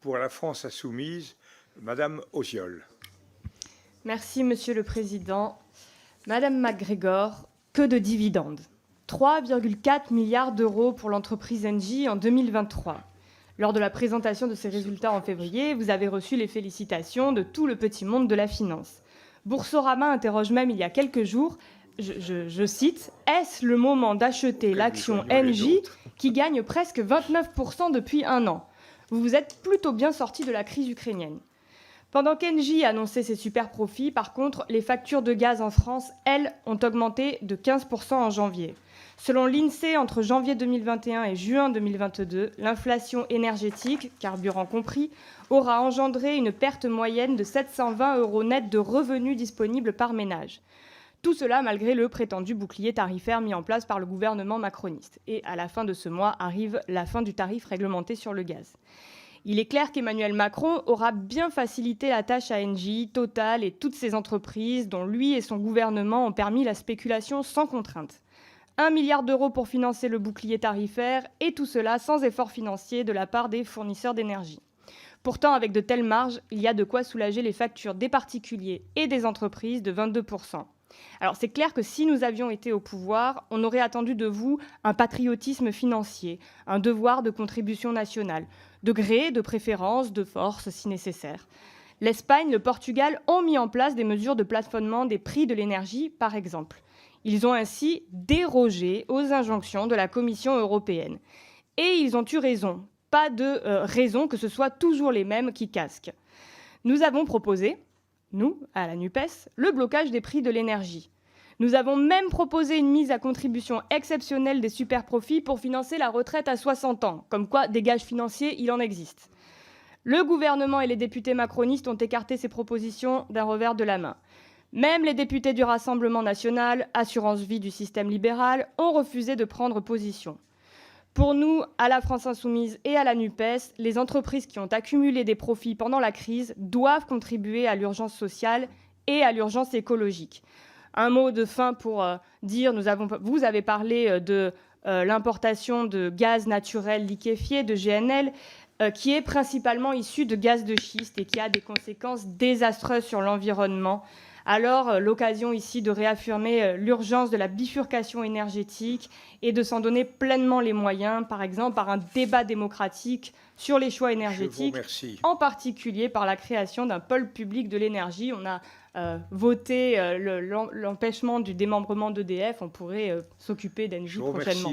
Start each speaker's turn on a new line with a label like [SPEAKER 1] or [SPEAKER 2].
[SPEAKER 1] Pour la France insoumise, Madame Osiol.
[SPEAKER 2] Merci, Monsieur le Président. Madame MacGregor, que de dividendes. 3,4 milliards d'euros pour l'entreprise Engie en 2023. Lors de la présentation de ses résultats en février, vous avez reçu les félicitations de tout le petit monde de la finance. Boursorama interroge même il y a quelques jours, je cite, « Est-ce le moment d'acheter l'action Engie qui gagne presque 29% depuis un an ?» Vous vous êtes plutôt bien sorti de la crise ukrainienne. Pendant qu'Engie annonçait ses super profits, par contre, les factures de gaz en France, elles, ont augmenté de 15% en janvier. Selon l'INSEE, entre janvier 2021 et juin 2022, l'inflation énergétique, carburant compris, aura engendré une perte moyenne de 720 € net de revenus disponibles par ménage. Tout cela malgré le prétendu bouclier tarifaire mis en place par le gouvernement macroniste. Et à la fin de ce mois arrive la fin du tarif réglementé sur le gaz. Il est clair qu'Emmanuel Macron aura bien facilité la tâche à Engie, Total et toutes ces entreprises dont lui et son gouvernement ont permis la spéculation sans contrainte. 1 milliard d'euros pour financer le bouclier tarifaire et tout cela sans effort financier de la part des fournisseurs d'énergie. Pourtant, avec de telles marges, il y a de quoi soulager les factures des particuliers et des entreprises de 22%. Alors c'est clair que si nous avions été au pouvoir, on aurait attendu de vous un patriotisme financier, un devoir de contribution nationale, de gré, de préférence, de force si nécessaire. L'Espagne, le Portugal ont mis en place des mesures de plafonnement des prix de l'énergie, par exemple. Ils ont ainsi dérogé aux injonctions de la Commission européenne. Et ils ont eu raison. Pas de raison que ce soit toujours les mêmes qui casquent. Nous avons proposé, nous, à la NUPES, le blocage des prix de l'énergie. Nous avons même proposé une mise à contribution exceptionnelle des superprofits pour financer la retraite à 60 ans. Comme quoi, des gages financiers, il en existe. Le gouvernement et les députés macronistes ont écarté ces propositions d'un revers de la main. Même les députés du Rassemblement national, assurance vie du système libéral, ont refusé de prendre position. Pour nous, à la France insoumise et à la NUPES, les entreprises qui ont accumulé des profits pendant la crise doivent contribuer à l'urgence sociale et à l'urgence écologique. Un mot de fin pour dire, vous avez parlé de l'importation de gaz naturel liquéfié, de GNL, qui est principalement issu de gaz de schiste et qui a des conséquences désastreuses sur l'environnement. Alors, l'occasion ici de réaffirmer l'urgence de la bifurcation énergétique et de s'en donner pleinement les moyens, par exemple par un débat démocratique sur les choix énergétiques, en particulier par la création d'un pôle public de l'énergie. On a voté l'empêchement du démembrement d'EDF, on pourrait s'occuper d'Engie prochainement.